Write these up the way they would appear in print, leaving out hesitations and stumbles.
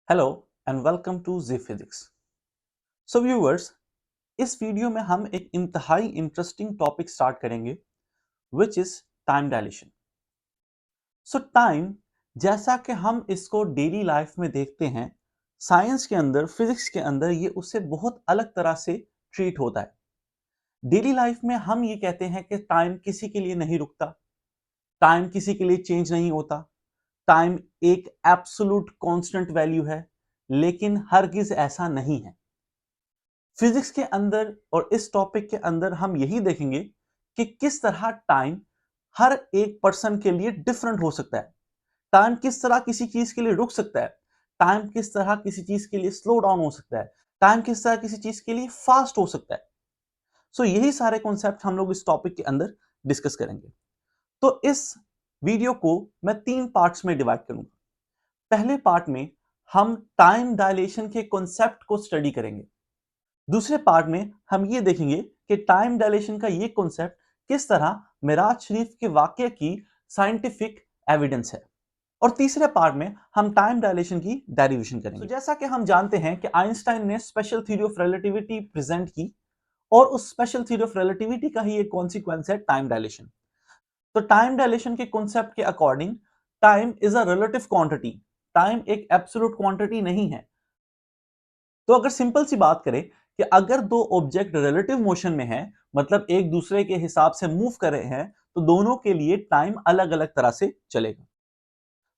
Hello and welcome to G physics. So viewers, इस वीडियो में हम एक इंतहाई इंटरेस्टिंग टॉपिक स्टार्ट करेंगे which is time dilation. So time, जैसा कि हम इसको डेली लाइफ में देखते हैं, साइंस के अंदर, फिजिक्स के अंदर ये उससे बहुत अलग तरह से ट्रीट होता है। डेली लाइफ में हम ये कहते हैं कि टाइम किसी के लिए नहीं रुकता, टाइम किसी के लिए चेंज नहीं होता, टाइम एक एब्सोल्यूट कांस्टेंट वैल्यू है, लेकिन हरगिज ऐसा नहीं है। फिजिक्स के अंदर और इस टॉपिक के अंदर हम यही देखेंगे कि किस तरह टाइम हर एक पर्सन के लिए डिफरेंट हो सकता है। टाइम किस तरह किसी चीज के लिए रुक सकता है, टाइम किस तरह किसी चीज के लिए स्लो डाउन हो सकता है, टाइम किस तरह किसी चीज के लिए फास्ट हो सकता है। सो यही सारे कॉन्सेप्ट हम लोग इस टॉपिक के अंदर डिस्कस करेंगे। तो इस वीडियो को मैं 3 पार्ट्स में डिवाइड करूंगा। पहले पार्ट में हम टाइम डायलेशन के कॉन्सेप्ट को स्टडी करेंगे। दूसरे पार्ट में हम ये देखेंगे कि टाइम डायलेशन का ये कॉन्सेप्ट किस तरह मिराज शरीफ के वाकये की साइंटिफिक एविडेंस है। और तीसरे पार्ट में हम टाइम डायलेशन की डेरिवेशन करेंगे। जैसा कि हम जानते हैं कि आइंस्टाइन ने special theory of relativity present की, और उस स्पेशल थ्योरी ऑफ रिलेटिविटी का ही एक कॉन्सिक्वेंस है टाइम डायलेशन। तो टाइम डायलेशन के कॉन्सेप्ट के according time is a relative quantity, time एक एब्सोल्यूट क्वांटिटी नहीं है। तो अगर सिंपल सी बात करें कि अगर दो ऑब्जेक्ट रिलेटिव मोशन में हैं, मतलब एक दूसरे के हिसाब से मूव कर रहे हैं, तो दोनों के लिए टाइम अलग अलग तरह से चलेगा।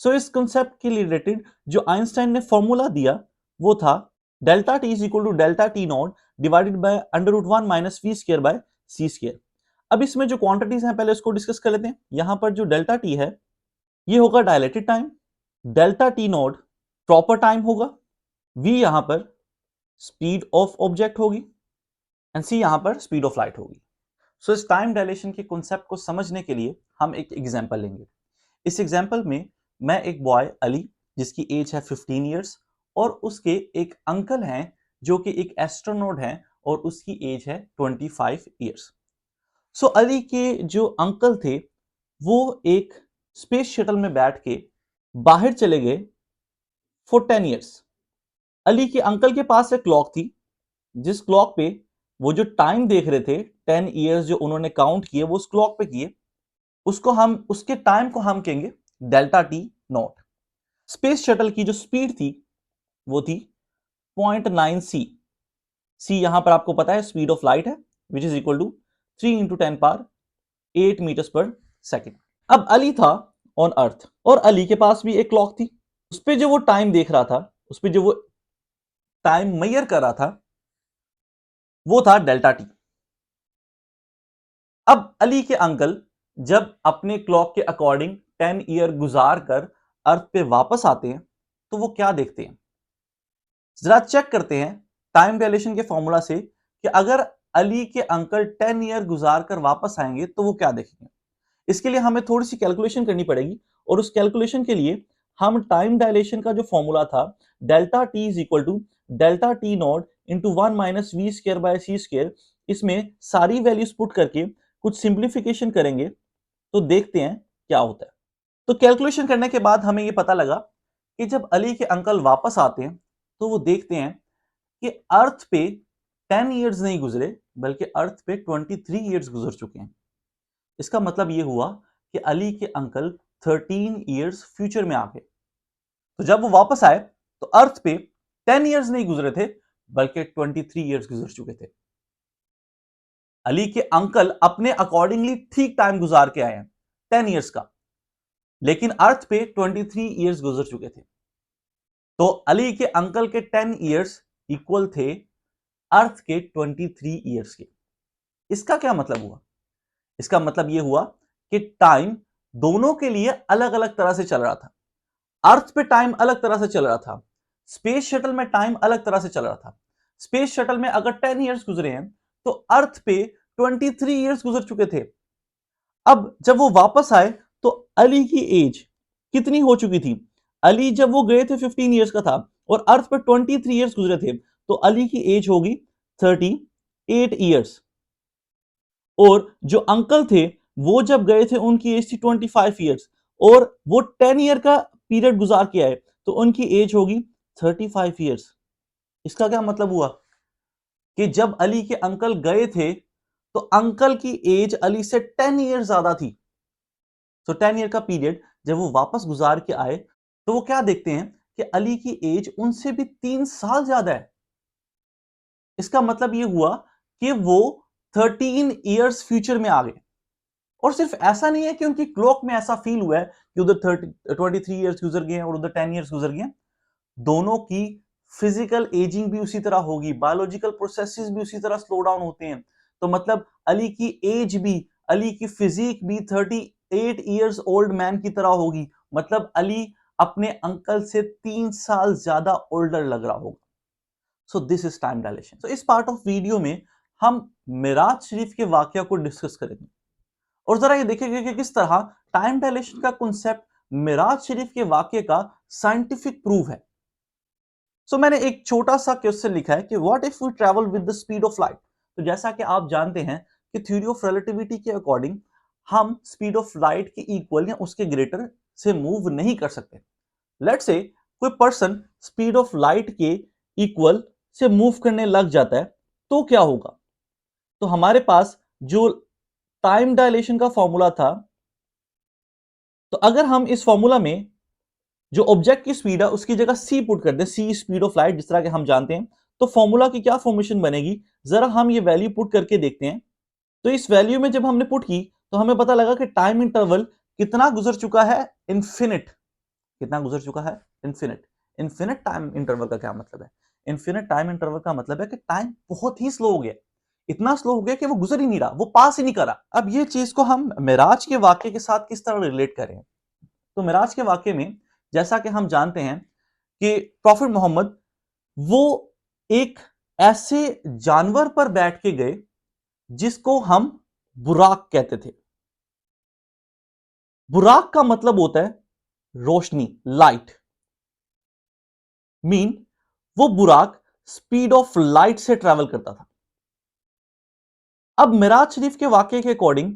सो इस कंसेप्ट के रिलेटेड जो आइंस्टाइन ने फॉर्मूला दिया वो था delta T is equal to delta T not divided by under root 1 minus V square by C square. अब इसमें जो क्वांटिटीज हैं पहले उसको डिस्कस कर लेते हैं। यहां पर जो डेल्टा टी है ये होगा dilated time, delta T not proper time होगा, वी यहां पर स्पीड ऑफ ऑब्जेक्ट होगी, एंड सी यहां पर स्पीड ऑफ लाइट होगी। सो इस टाइम डायलेशन के कॉन्सेप्ट को समझने के लिए हम एक एग्जांपल लेंगे। इस एग्जांपल में मैं एक बॉय अली, जिसकी एज है 15 ईयर्स, और उसके एक अंकल हैं जो कि एक एस्ट्रोनॉट हैं और उसकी एज है 25 ईयर्स। सो अली के जो अंकल थे वो एक स्पेस शटल में बैठ के बाहर चले गए फॉर 10 ईयर्स। अली के अंकल के पास एक क्लॉक थी, जिस क्लॉक पे वो जो टाइम देख रहे थे, 10 ईयर्स जो उन्होंने काउंट किए वो उस क्लॉक पे किए, उसको हम, उसके टाइम को हम कहेंगे delta T not. Space shuttle की जो स्पीड थी वो थी 0.9 सी। सी यहां पर आपको पता है स्पीड ऑफ लाइट है, which is equal to 3 into 10 power 8 metres पर सेकेंड। अब अली था ऑन अर्थ, और अली के पास भी एक क्लॉक थी। उस पर जो वो टाइम देख रहा था, उस पर जो वो टाइम मेजर कर रहा था, वो था डेल्टा टी। अब अली के अंकल जब अपने क्लॉक के अकॉर्डिंग 10 ईयर गुजार कर अर्थ पे वापस आते हैं, तो वो क्या देखते हैं, जरा चेक करते हैं टाइम डायलेशन के फॉर्मूला से कि अगर अली के अंकल 10 ईयर गुजार कर वापस आएंगे तो वो क्या देखेंगे। इसके लिए हमें थोड़ी सी कैलकुलेशन करनी पड़ेगी, और उस कैलकुलेशन के लिए हम टाइम डायलेशन का जो फॉर्मूला था delta T is equal to delta T not into 1 minus V square by C square, इसमें सारी वैल्यूज पुट करके कुछ सिंप्लीफिकेशन करेंगे तो देखते हैं क्या होता है। तो कैलकुलेशन करने के बाद हमें यह पता लगा कि जब अली के अंकल वापस आते हैं तो वो देखते हैं कि अर्थ पे 10 इयर्स नहीं गुजरे, बल्कि अर्थ पे 23 इयर्स गुजर चुके हैं। इसका मतलब यह हुआ कि अली के अंकल 13 इयर्स फ्यूचर में आ गए। तो जब वो वापस आए तो अर्थ पे 10 इयर्स नहीं गुजरे थे, बल्कि 23 इयर्स गुजर चुके थे। अली के अंकल अपने अकॉर्डिंगली ठीक टाइम गुजार के आए हैं 10 इयर्स का, लेकिन अर्थ पे 23 इयर्स गुजर चुके थे। तो अली के अंकल के 10 इयर्स इक्वल थे अर्थ के 23 इयर्स के। इसका क्या मतलब हुआ? इसका मतलब यह हुआ कि टाइम दोनों के लिए अलग अलग तरह से चल रहा था। अर्थ पे टाइम अलग तरह से चल रहा था, स्पेस शटल में टाइम अलग तरह से चल रहा था। स्पेस शटल में अगर 10 इयर्स गुजरे हैं तो अर्थ पे 23 इयर्स गुजर चुके थे। अब जब वो वापस आए तो अली की एज कितनी हो चुकी थी? अली जब वो गए थे 15 इयर्स का था और अर्थ पर 23 इयर्स गुजरे थे, तो अली की एज होगी 38 इयर्स। और जो अंकल थे वो जब गए थे उनकी एज थी 25 इयर्स, और वो 10 ईयर का पीरियड गुजार के आए तो उनकी एज होगी 35 ईयर्स। इसका क्या मतलब हुआ कि जब अली के अंकल गए थे तो अंकल की एज अली से 10 ईयर ज्यादा थी। तो 10 ईयर का पीरियड जब वो वापस गुजार के आए तो वो क्या देखते हैं कि अली की एज उनसे भी 3 साल ज्यादा है। इसका मतलब ये हुआ कि वो 13 ईयर्स फ्यूचर में आ गए। और सिर्फ ऐसा नहीं है कि उनकी क्लॉक में ऐसा फील हुआ है कि उधर 23 ईयर्स गुजर गए हैं और उधर 10 ईयर्स गुजर गए हैं। दोनों की फिजिकल एजिंग भी उसी तरह होगी, बायोलॉजिकल प्रोसेसेस भी उसी तरह स्लो डाउन होते हैं। तो मतलब अली की एज भी, अली की फिजिक भी 38 ईयर्स ओल्ड मैन की तरह होगी। मतलब अली अपने अंकल से 3 साल ज्यादा ओल्डर लग रहा होगा। So this is time dilation. तो इस पार्ट ऑफ वीडियो में हम मिराज शरीफ के वाकया को डिस्कस करेंगे और जरा ये देखेंगे कि किस तरह टाइम डायलेशन का कॉन्सेप्ट मिराज शरीफ के वाकये का साइंटिफिक प्रूफ है। सो मैंने एक छोटा सा क्वेश्चन लिखा है कि what if we travel with the speed of light. तो जैसा कि आप जानते हैं कि थ्योरी ऑफ रिलेटिविटी के अकॉर्डिंग हम स्पीड ऑफ लाइट के इक्वल या उसके ग्रेटर से मूव नहीं कर सकते। लेट्स से कोई पर्सन स्पीड ऑफ लाइट के इक्वल से मूव करने लग जाता है तो क्या होगा। तो हमारे पास जो टाइम डायलेशन का फॉर्मूला था, तो अगर हम इस फॉर्मूला में जो ऑब्जेक्ट की स्पीड है उसकी जगह सी पुट कर दें, सी स्पीड ऑफ लाइट जिस तरह के हम जानते हैं, तो फॉर्मूला की क्या फॉर्मेशन बनेगी जरा हम ये वैल्यू पुट करके देखते हैं। तो इस वैल्यू में जब हमने पुट की तो हमें पता लगा कि टाइम इंटरवल कितना गुजर चुका है, इंफिनिट। कितना गुजर चुका है, इंफिनिट। इंफिनिट टाइम इंटरवल का क्या मतलब है? इंफिनिट टाइम इंटरवल का मतलब है कि टाइम बहुत ही स्लो हो गया, इतना स्लो हो गया कि वो गुजर ही नहीं रहा, वो पास ही नहीं करा। अब ये चीज को हम मिराज के वाक्य के साथ किस तरह रिलेट करें। तो मिराज के वाक्य में जैसा कि हम जानते हैं कि प्रॉफिट मोहम्मद वो एक ऐसे जानवर पर बैठ के गए जिसको हम बुराक कहते थे। बुराक का मतलब होता है रोशनी, लाइट। मीन वो बुराक स्पीड ऑफ लाइट से ट्रेवल करता था। अब मिराज शरीफ के वाक्य के अकॉर्डिंग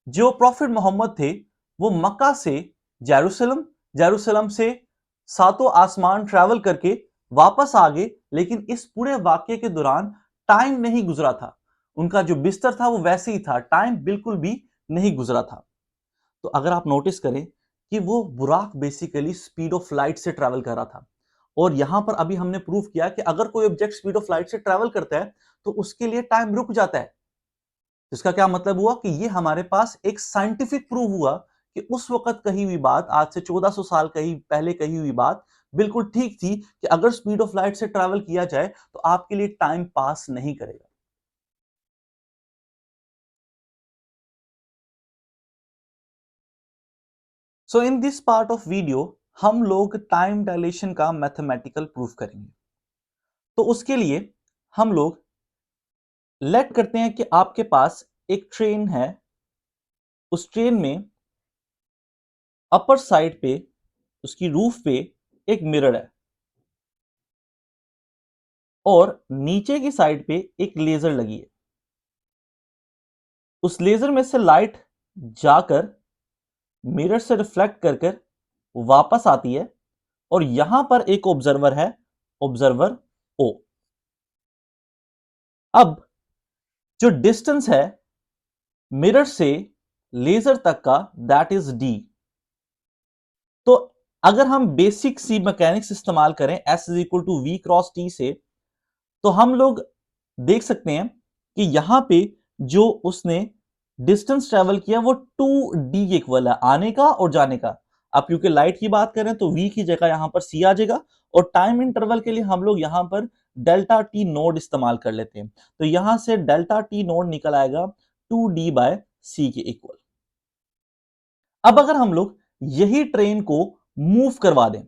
जो प्रॉफिट मोहम्मद थे वो मक्का से जेरूसलम, जेरूसलम से सातों आसमान ट्रैवल करके वापस आ गए, लेकिन इस पूरे वाक्य के दौरान टाइम नहीं गुजरा था। उनका जो बिस्तर था वो वैसे ही था, टाइम बिल्कुल भी नहीं गुजरा था। तो अगर आप नोटिस करें कि वो बुराक बेसिकली स्पीड ऑफ लाइट से ट्रैवल कर रहा था। और यहां पर अभी हमने प्रूव किया कि अगर कोई ऑब्जेक्ट स्पीड ऑफ लाइट से ट्रैवल करता है तो उसके लिए टाइम रुक जाता है। इसका क्या मतलब हुआ कि ये हमारे पास एक साइंटिफिक प्रूव हुआ कि उस वक्त कही हुई बात, आज से 1400 साल कही पहले कही हुई बात बिल्कुल ठीक थी कि अगर स्पीड ऑफ लाइट से ट्रैवल किया जाए तो आपके लिए टाइम पास नहीं करेगा। So in this part of video हम लोग टाइम डायलेशन का मैथमेटिकल प्रूफ करेंगे। तो उसके लिए हम लोग लेट करते हैं कि आपके पास एक ट्रेन है, उस ट्रेन में अपर साइड पे उसकी रूफ पे एक मिरर है और नीचे की साइड पे एक लेजर लगी है। उस लेजर में से लाइट जाकर मिरर से रिफ्लेक्ट कर कर वापस आती है और यहां पर एक ऑब्जर्वर है, ऑब्जर्वर ओ। अब जो डिस्टेंस है मिरर से लेजर तक का दैट इज डी। तो अगर हम बेसिक सी मैकेनिक्स इस्तेमाल करें S is equal to V cross T से, तो हम लोग देख सकते हैं कि यहां पे जो उसने डिस्टेंस ट्रेवल किया वो 2d के इक्वल है, आने का और जाने का। अब क्योंकि लाइट की बात करें तो v की जगह यहां पर c आ जाएगा और टाइम इंटरवल के लिए हम लोग यहां पर डेल्टा टी नोड इस्तेमाल कर लेते हैं। तो यहां से डेल्टा टी नोड निकल आएगा 2d बाय सी के इक्वल। अब अगर हम लोग यही ट्रेन को मूव करवा दें,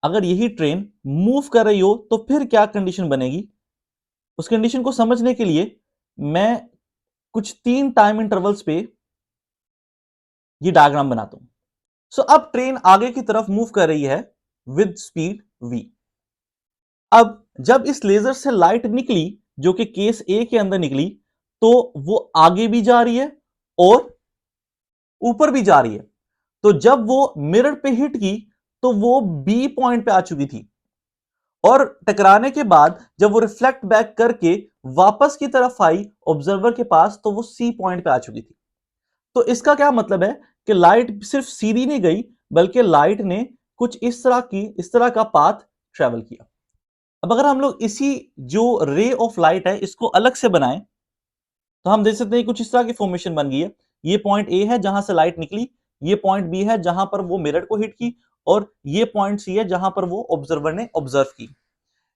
अगर यही ट्रेन मूव कर रही हो तो फिर क्या कंडीशन बनेगी, उस कंडीशन को समझने के लिए मैं कुछ 3 टाइम इंटरवल्स पे ये डायग्राम बनाता हूं। सो अब ट्रेन आगे की तरफ मूव कर रही है विद स्पीड v। अब जब इस लेजर से लाइट निकली जो कि केस ए के अंदर निकली, तो वो आगे भी जा रही है और ऊपर भी जा रही है। तो जब वो मिरर पे हिट की तो वो बी पॉइंट पे आ चुकी थी। और टकराने के बाद जब वो रिफ्लेक्ट बैक करके वापस की तरफ आई ऑब्जर्वर के पास, तो वो सी पॉइंट पे आ चुकी थी। तो इसका क्या मतलब है कि लाइट सिर्फ सीधी नहीं गई, बल्कि लाइट ने कुछ इस तरह का पाथ ट्रेवल किया। अब अगर हम लोग इसी जो रे ऑफ लाइट है इसको अलग से बनाएं, तो हम देख सकते हैं कुछ इस तरह की फॉर्मेशन बन गई है। ये पॉइंट ए है जहां से लाइट निकली, ये पॉइंट बी है जहां पर वो मिरर को हिट की, और ये पॉइंट सी है जहां पर वो ऑब्जर्वर ने ऑब्जर्व की।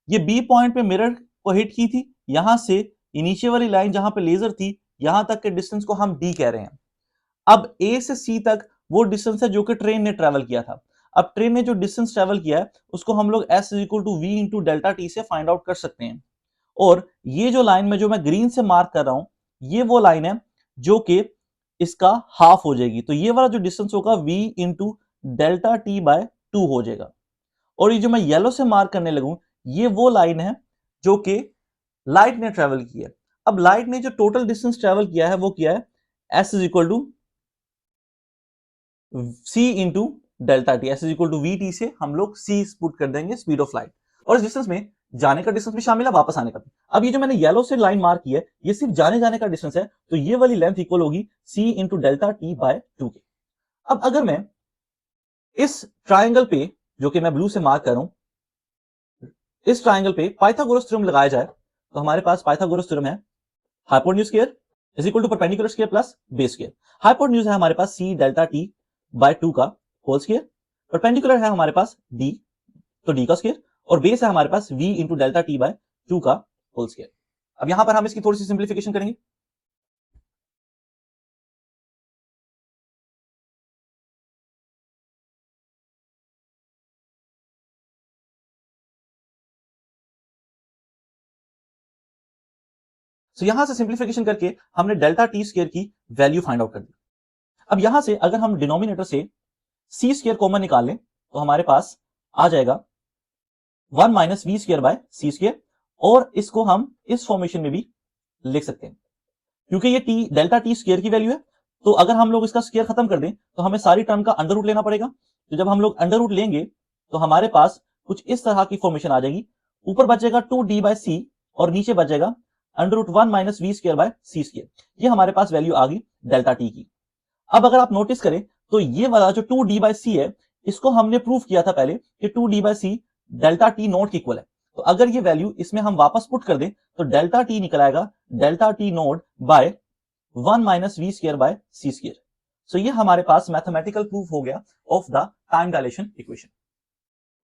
ये बी पॉइंट पे मिरर को हिट की थी, यहां से नीचे वाली लाइन जहां पे लेजर थी, यहां तक के डिस्टेंस को हम डी कह रहे हैं। अब ए से सी तक वो डिस्टेंस है जो कि ट्रेन ने ट्रेवल किया था। अब ट्रेन ने जो डिस्टेंस ट्रेवल किया है उसको हम लोग S is equal to V into delta T से फाइंड आउट कर सकते हैं। और ये जो लाइन में जो मैं ग्रीन से मार्क कर रहा हूं, ये वो लाइन है जो कि इसका हाफ हो जाएगी। तो ये वाला जो डिस्टेंस होगा v into delta T by 2 हो जाएगा। और ये जो मैं येलो से मार्क करने लगूं, ये वो लाइन है जो कि लाइट ने ट्रेवल किया है। अब लाइट ने जो टोटल डिस्टेंस ट्रेवल किया है वो किया है S is equal to C into delta T. S is equal to V T से हम लोग सी पुट कर देंगे, स्पीड ऑफ लाइट। और इस डिस्टेंस में जाने का डिस्टेंस भी शामिल है, वापस आने का भी। अब ये जो मैंने येलो से लाइन मार्क की है, ये सिर्फ जाने का डिस्टेंस है, तो ये वाली लेंथ इक्वल होगी सी इंटू डेल्टा टी बाय 2 के। अब अगर मैं इस ट्राइंगल पे, जो कि मैं ब्लू से मार्क कर रहा हूं, इस ट्राइंगल पे पाइथागोरस थ्योरम लगाया जाए, तो हमारे पास पाइथागोरस थ्योरम है hypotenuse square is equal to perpendicular square plus base square. Hypotenuse है हमारे पास सी डेल्टा टी बाय 2 का होल स्क्वायर, परपेंडिकुलर है हमारे पास डी, तो डी का स्क्वायर, और बेस है हमारे पास v into delta T by 2 का होल स्क्वायर। अब यहां पर हम इसकी थोड़ी सी सिंप्लीफिकेशन करेंगे। तो यहां से सिंप्लीफिकेशन करके हमने डेल्टा टी स्क्वायर की वैल्यू फाइंड आउट कर दी। अब यहां से अगर हम डिनोमिनेटर से सी स्क्वायर कॉमन निकाल लें, तो हमारे पास आ जाएगा 1 minus V square by C square, और इसको हम इस फॉर्मेशन में भी लिख सकते हैं क्योंकि ये टी डेल्टा टी स्क्वायर की वैल्यू है। तो अगर हम लोग इसका स्क्वायर खत्म कर दें तो हमें सारी टर्म का अंडर रूट लेना पड़ेगा। तो जब हम लोग अंडर रूट लेंगे तो हमारे पास कुछ इस तरह की फॉर्मेशन आ जाएगी। ऊपर बचेगा 2d बाय सी, और नीचे बचेगा under root 1 minus V square by C square. ये हमारे पास वैल्यू आ गई डेल्टा टी की। अब अगर आप नोटिस करें तो ये वाला जो 2d बाय सी है, इसको हमने प्रूफ किया था पहले कि 2d by C delta T naught के इक्वल है। तो अगर ये वैल्यू इसमें हम वापस पुट कर दें तो डेल्टा टी निकल आएगा delta T naught by 1 minus V square by C square. So ये हमारे पास मैथमेटिकल प्रूफ हो गया of the time dilation equation.